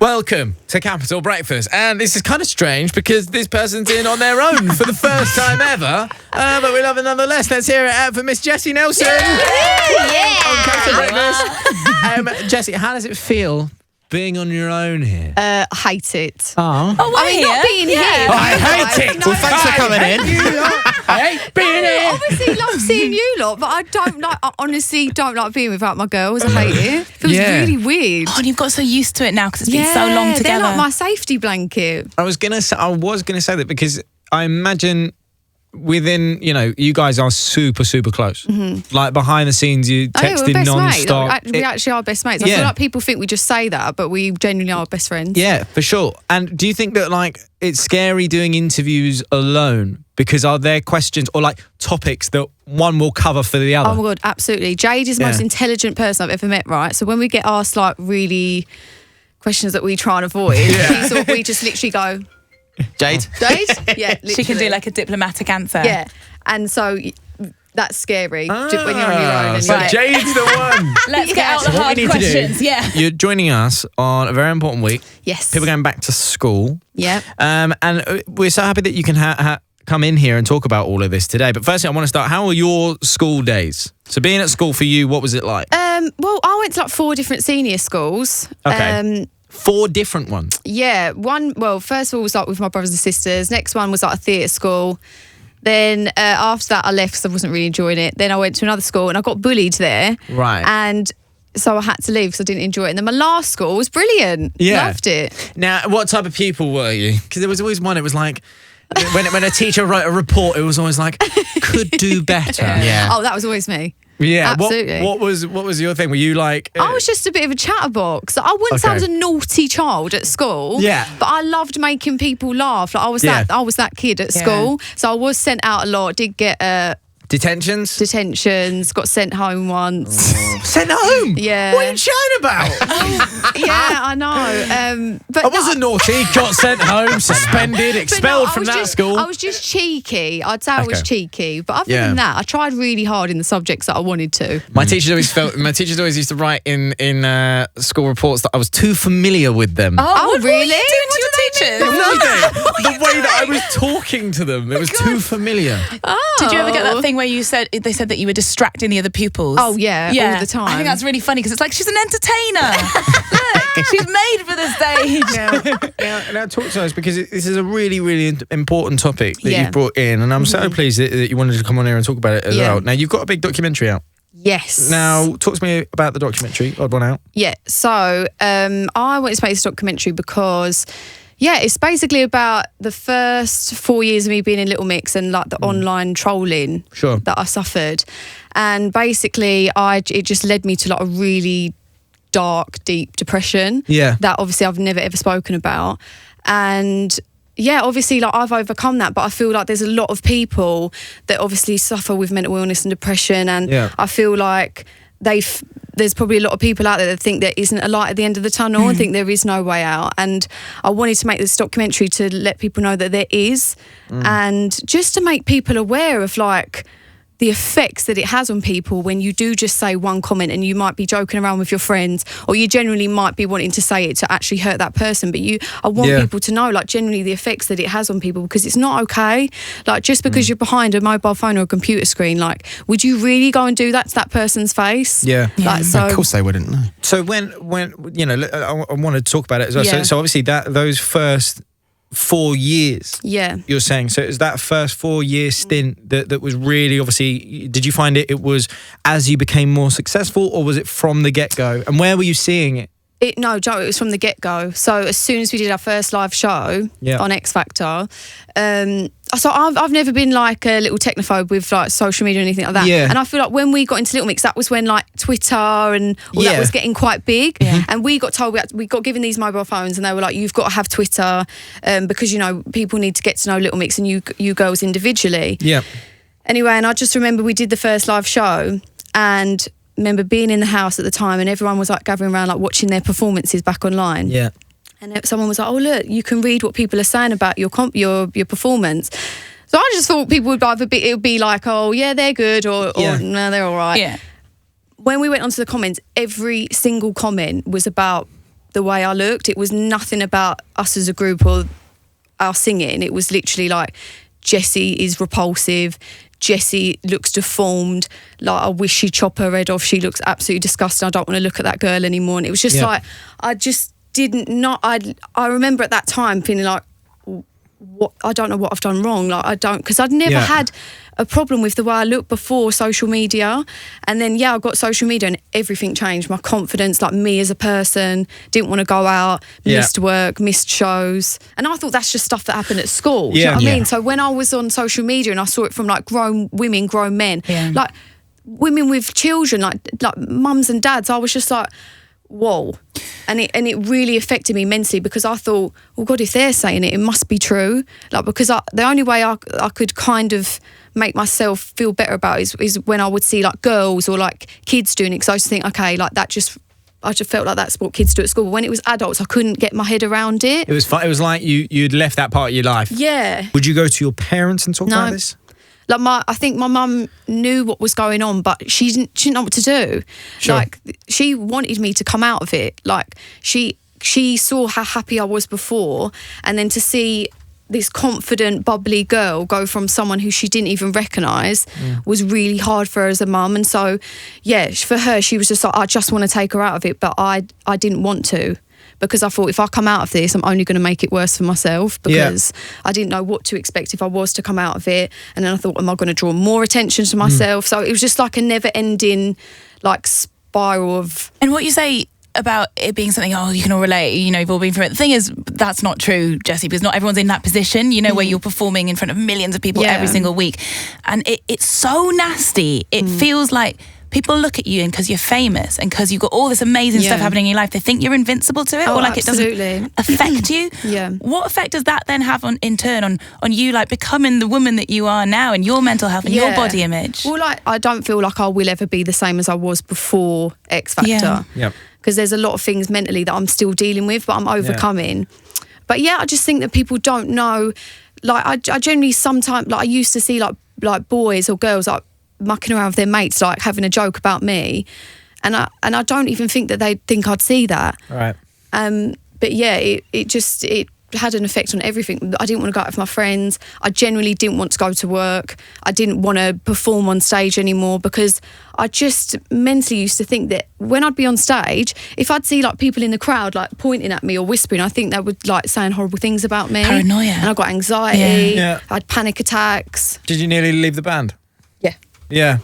Welcome to Capital Breakfast. And this is kind of strange because this person's in on their own for the first time ever. But we love it nonetheless. Let's hear it out for Miss Jesy Nelson. Yeah. On Capital Breakfast. Jesy, how does it feel being on your own here? I hate it. Oh, I mean, not being here. I hate it. Well, thanks for coming in. I hate being here. Obviously love seeing you lot, but I honestly don't like being without my girls. I hate it. Feels really weird. Oh, and you've got so used to it now because it's been so long together. They're like my safety blanket. I was gonna say that because I imagine within, you guys are super, super close. Mm-hmm. Like behind the scenes, you texting non-stop. Like, we actually are best mates. I feel like people think we just say that, but we genuinely are best friends. Yeah, for sure. And do you think that it's scary doing interviews alone? Because are there questions or topics that one will cover for the other? Oh my God, absolutely. Jade is the most intelligent person I've ever met, right? So when we get asked really questions that we try and avoid, we just literally go, Jade? Yeah, literally. She can do a diplomatic answer. Yeah, and so that's scary when you're on your own. And so Jade's the one. Let's get out the hard questions. Yeah. You're joining us on a very important week. Yes. People going back to school. Yeah. And we're so happy that you can come in here and talk about all of this today. But firstly, I want to start, how were your school days? So being at school for you, what was it like? Well, I went to 4 different senior schools. Okay. 4 different ones? Yeah. First of all was with my brothers and sisters. Next one was a theatre school. Then after that, I left because I wasn't really enjoying it. Then I went to another school and I got bullied there. Right. And so I had to leave because I didn't enjoy it. And then my last school was brilliant. Yeah. Loved it. Now, what type of pupil were you? Because there was always one, it was when a teacher wrote a report, it was always could do better. Yeah. Oh, that was always me. Yeah, absolutely. What was your thing? Were you I was just a bit of a chatterbox. I wouldn't say I was a naughty child at school. Yeah. But I loved making people laugh. I was that kid at school. So I was sent out a lot. Did get detentions. Got sent home once. Sent home? Yeah. What are you chatting about? Yeah, I know. But I wasn't naughty. Got sent home, suspended, expelled from that school. I was just cheeky. I'd say I was cheeky. But other than that, I tried really hard in the subjects that I wanted to. My teachers always used to write in school reports that I was too familiar with them. Oh, really? What were you doing to your teachers? The way that I was talking to them, it was too familiar. Oh. Did you ever get that thing where they said that you were distracting the other pupils? Oh yeah, all the time. I think that's really funny because it's she's an entertainer. Look, she's made for the stage. Now talk to us because this is a really, really important topic that you've brought in, and I'm so pleased that you wanted to come on here and talk about it as well. Now you've got a big documentary out. Yes. Now talk to me about the documentary. Odd One Out. Yeah. So I wanted to make this documentary because. Yeah, it's basically about the first 4 years of me being in Little Mix and the online trolling that I suffered. And basically it just led me to a really dark, deep depression that obviously I've never ever spoken about. And yeah, obviously I've overcome that, but I feel like there's a lot of people that obviously suffer with mental illness and depression, and I feel like there's probably a lot of people out there that think there isn't a light at the end of the tunnel and think there is no way out. And I wanted to make this documentary to let people know that there is, and just to make people aware of the effects that it has on people when you do just say one comment, and you might be joking around with your friends, or you generally might be wanting to say it to actually hurt that person, but I want people to know generally the effects that it has on people, because it's not okay. Just because you're behind a mobile phone or a computer screen, would you really go and do that to that person's face? So of course they wouldn't know. So when I want to talk about it as well. So obviously those first 4 years. Yeah. You're saying. So it was that first 4 year stint that was really, obviously, did you find it was as you became more successful, or was it from the get-go? And where were you seeing it? No, Joe, it was from the get-go. So as soon as we did our first live show on X Factor, so I've never been a little technophobe with social media or anything like that. Yeah. And I feel when we got into Little Mix, that was when Twitter and all that was getting quite big. Yeah. And we got told, we got given these mobile phones, and they were you've got to have Twitter because, people need to get to know Little Mix and you girls individually. Yeah. Anyway, and I just remember we did the first live show, and remember being in the house at the time, and everyone was gathering around watching their performances back online. Yeah. And someone was oh look, you can read what people are saying about your performance. So I just thought people would either it would be oh yeah, they're good, or no, they're all right. Yeah. When we went onto the comments, every single comment was about the way I looked. It was nothing about us as a group or our singing. It was literally like, Jesy is repulsive. Jesy looks deformed. Like, I wish she'd chop her head off. She looks absolutely disgusting. I don't want to look at that girl anymore. And it was just like, I just didn't know. I remember at that time feeling like, what, I don't know what I've done wrong. Like, I don't, because I'd never had a problem with the way I looked before social media. And then, I got social media and everything changed. My confidence, like me as a person, didn't want to go out, missed work, missed shows. And I thought that's just stuff that happened at school. Do you know what I mean? So when I was on social media and I saw it from like grown women, grown men, like women with children, like mums and dads, I was just like, whoa. And it really affected me mentally, because I thought, well, God, if they're saying it, it must be true. Like, because the only way I could kind of make myself feel better about it is when I would see like girls or like kids doing it, because I used to think, okay, like I just felt like that's what kids do at school. But when it was adults, I couldn't get my head around it. It was fun. It was like you'd left that part of your life. Yeah. Would you go to your parents and talk about this? Like I think my mum knew what was going on, but she didn't know what to do. Sure. Like, she wanted me to come out of it. Like, she saw how happy I was before, and then to see this confident, bubbly girl go from someone who she didn't even recognise was really hard for her as a mum. And so, for her, she was just like, I just want to take her out of it, but I didn't want to. Because I thought, if I come out of this, I'm only going to make it worse for myself, because I didn't know what to expect if I was to come out of it. And then I thought, am I going to draw more attention to myself? So it was just like a never-ending like spiral of... And what you say about it being something, you can all relate, you've all been through it. The thing is, that's not true, Jesy, because not everyone's in that position, where you're performing in front of millions of people every single week. And it's so nasty. It feels like people look at you, and because you're famous and because you've got all this amazing stuff happening in your life, they think you're invincible to it, or like absolutely. It doesn't affect you. What effect does that then have in turn on you, like becoming the woman that you are now, and your mental health and your body image? Well, like, I don't feel like I will ever be the same as I was before X Factor. Because there's a lot of things mentally that I'm still dealing with, but I'm overcoming. But I just think that people don't know. Like, I generally sometimes, like, I used to see like boys or girls like mucking around with their mates, like having a joke about me, and I don't even think that they'd think I'd see that. Right. But it had an effect on everything. I didn't want to go out with my friends. I generally didn't want to go to work. I didn't want to perform on stage anymore, because I just mentally used to think that when I'd be on stage, if I'd see like people in the crowd like pointing at me or whispering, I think they would like saying horrible things about me. Paranoia. And I got anxiety. I had panic attacks. Did you nearly leave the band? Yeah.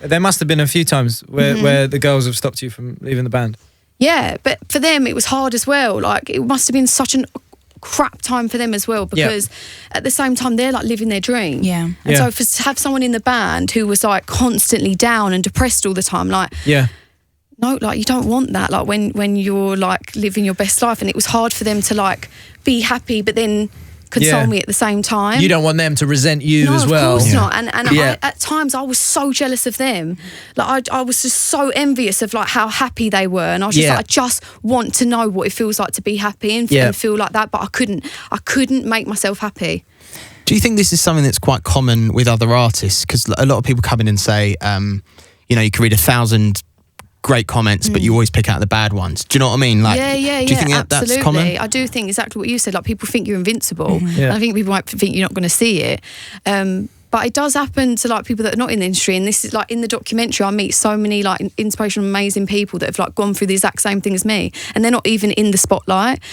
There must have been a few times where the girls have stopped you from leaving the band. Yeah, but for them it was hard as well. Like, it must have been such a crap time for them as well, because at the same time they're like living their dream. And so to have someone in the band who was like constantly down and depressed all the time, like no, like, you don't want that, like when you're like living your best life. And it was hard for them to like be happy but then console me at the same time. You don't want them to resent you as well. Of course not. And at times I was so jealous of them. Like, I was just so envious of like how happy they were, and I was just like, I just want to know what it feels like to be happy and feel like that, but I couldn't make myself happy. Do you think this is something that's quite common with other artists? Because a lot of people come in and say, you can read 1,000 great comments, but you always pick out the bad ones. Do you know what I mean? Like, do you think absolutely. That's common? I do think exactly what you said. Like, people think you're invincible. And I think people might think you're not going to see it. But it does happen to like people that are not in the industry. And this is like, in the documentary, I meet so many like inspirational, amazing people that have like gone through the exact same thing as me, and they're not even in the spotlight.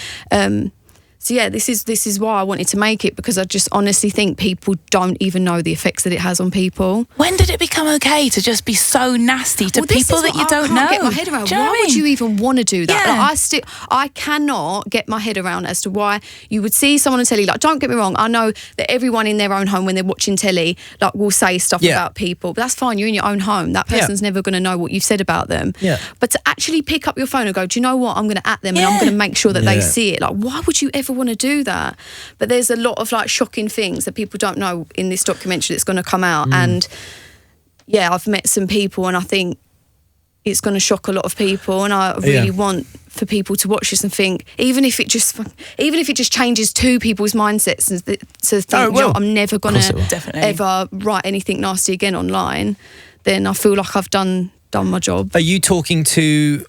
So this is why I wanted to make it, because I just honestly think people don't even know the effects that it has on people. When did it become okay to just be so nasty to people that you don't know? I can't get my head around. Why would you even want to do that? Like, I cannot get my head around as to why you would see someone on telly. Like, don't get me wrong, I know that everyone in their own home, when they're watching telly, like, will say stuff about people, but that's fine. You're in your own home. That person's never going to know what you've said about them. But to actually pick up your phone and go, do you know what? I'm going to at them and I'm going to make sure that they see it. Like, why would you ever want to do that? But there's a lot of like shocking things that people don't know in this documentary that's going to come out. And I've met some people, and I think it's going to shock a lot of people, and I really want for people to watch this and think, even if it just changes two people's mindsets, and to think, I'm never going to ever write anything nasty again online, then I feel like I've done my job. Are you talking to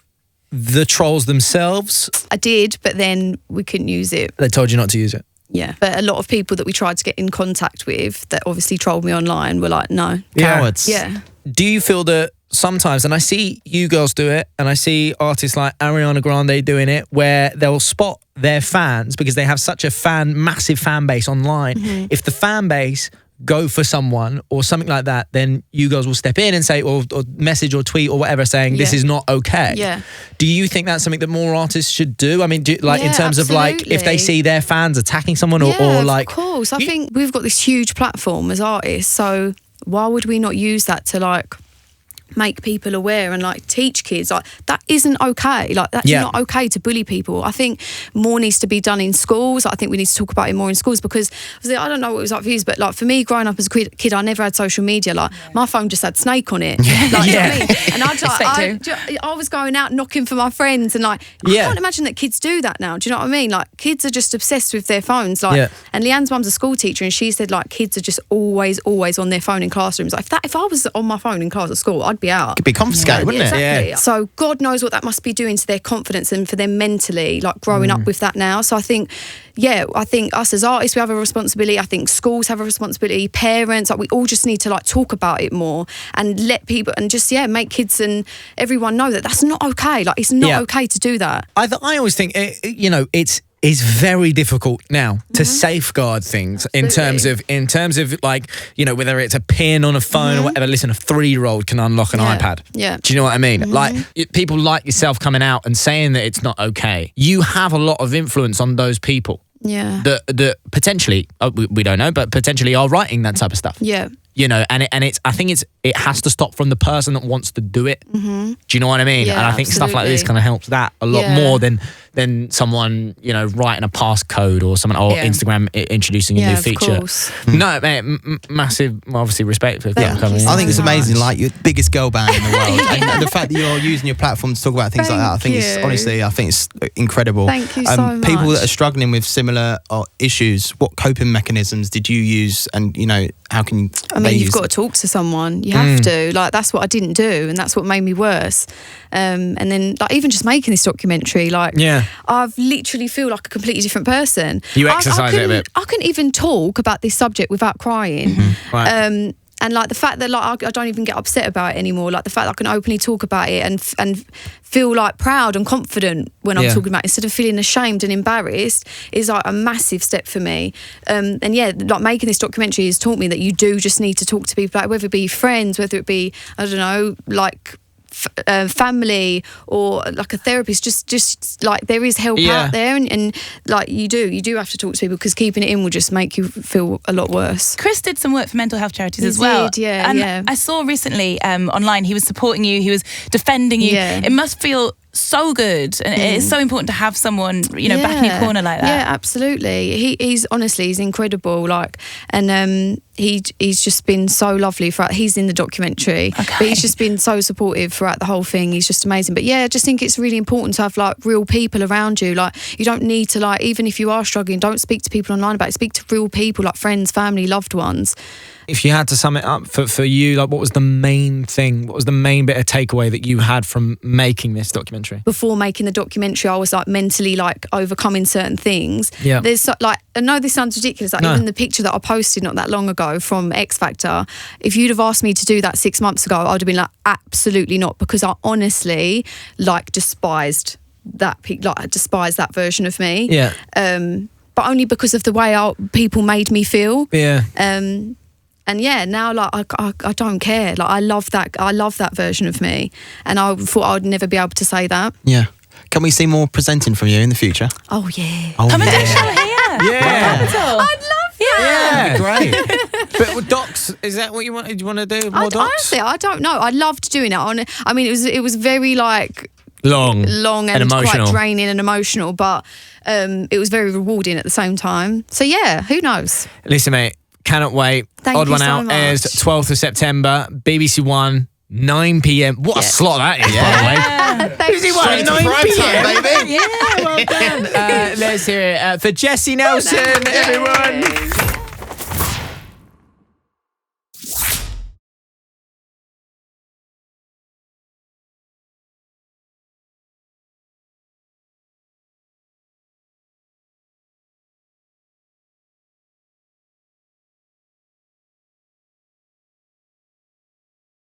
the trolls themselves? I did, but then we couldn't use it. They told you not to use it? Yeah. But a lot of people that we tried to get in contact with that obviously trolled me online were like, no. Cowards. Yeah. Do you feel that sometimes, and I see you girls do it, and I see artists like Ariana Grande doing it, where they'll spot their fans because they have such a massive fan base online. Mm-hmm. If the fan base go for someone or something like that, then you girls will step in and say, or message or tweet or whatever, saying this is not okay. Yeah. Do you think that's something that more artists should do? I mean, in terms of like, if they see their fans attacking someone or like... of course. I think we've got this huge platform as artists, so why would we not use that to like make people aware and like teach kids like that isn't okay, like that's not okay to bully people. I think more needs to be done in schools. I think we need to talk about it more in schools, because I don't know what it was like for you, but like for me growing up as a kid, I never had social media. Like my phone just had Snake on it. Like, you know what I mean? And I was going out knocking for my friends, and like I can't imagine that kids do that now. Do you know what I mean? Like kids are just obsessed with their phones. Like and Leanne's mum's a school teacher, and she said like kids are just always on their phone in classrooms. Like if I was on my phone in class at school, I'd be out. Could be confiscated, wouldn't it? Yeah. So God knows what that must be doing to their confidence and for them mentally, like growing up with that now. So I think us as artists, we have a responsibility. I think schools have a responsibility. Parents, like we all just need to like talk about it more and let people and just make kids and everyone know that that's not okay. Like it's not okay to do that. I always think it's very difficult now to safeguard things in terms of like, whether it's a pin on a phone or whatever. Listen, a 3-year-old can unlock an iPad. Yeah. Do you know what I mean? Like people like yourself coming out and saying that it's not okay. You have a lot of influence on those people. Yeah. That potentially, we don't know, but potentially are writing that type of stuff. Yeah. I think it has to stop from the person that wants to do it. Do you know what I mean? Yeah, and I think stuff like this kind of helps that a lot more than someone writing a passcode or someone or Instagram introducing a new feature. Course. No, mate, massive, obviously respect for coming in. I think it's amazing, like your biggest girl band in the world, and the fact that you're using your platform to talk about things like that. I think it's incredible. Thank you so much. People that are struggling with similar issues, what coping mechanisms did you use, and how can you? I mean, you've got to talk to someone. You have to. Like that's what I didn't do, and that's what made me worse. And then, like even just making this documentary, like I've literally feel like a completely different person. You exercise it a bit. I couldn't even talk about this subject without crying. Right. And like the fact that like I don't even get upset about it anymore. Like the fact that I can openly talk about it and feel like proud and confident when I'm talking about it, instead of feeling ashamed and embarrassed, is like a massive step for me. And like making this documentary has taught me that you do just need to talk to people, like whether it be friends, whether it be I don't know, like family or like a therapist. Just like there is help out there, and like you do have to talk to people, because keeping it in will just make you feel a lot worse. Chris did some work for mental health charities as well. I saw recently online he was supporting you, he was defending you. It must feel so good, and it's so important to have someone back in your corner like that. Yeah, absolutely. He's honestly, he's incredible. Like, and he's just been so lovely throughout. He's in the documentary, but he's just been so supportive throughout the whole thing. He's just amazing. But I just think it's really important to have like real people around you. Like you don't need to, like, even if you are struggling, don't speak to people online about it. Speak to real people, like friends, family, loved ones. If you had to sum it up for you, like what was the main thing? What was the main bit of takeaway that you had from making this documentary? Before making the documentary, I was like mentally like overcoming certain things. Yeah. There's like, I know this sounds ridiculous, like even the picture that I posted not that long ago from X Factor, if you'd have asked me to do that 6 months ago, I would have been like, absolutely not, because I honestly like despised that version of me. Yeah. But only because of the way people made me feel. Yeah. And now like I don't care. Like I love that version of me, and I thought I would never be able to say that. Yeah. Can we see more presenting from you in the future? Oh yeah. Come and do a show here. Yeah. I'd love that. Yeah, great. But with docs, is that what you want? Do you want to do more docs? Honestly, I don't know. I loved doing it. I mean, it was very like long and emotional, quite draining and emotional, but it was very rewarding at the same time. So yeah, who knows? Listen, mate. Cannot wait. Thank Odd you One so Out much. airs 12th of September, BBC One, 9 p.m. What a slot that is, by the way. BBC One, 9 p.m. Baby. Yeah, well done. Let's hear it for Jesy Nelson, everyone.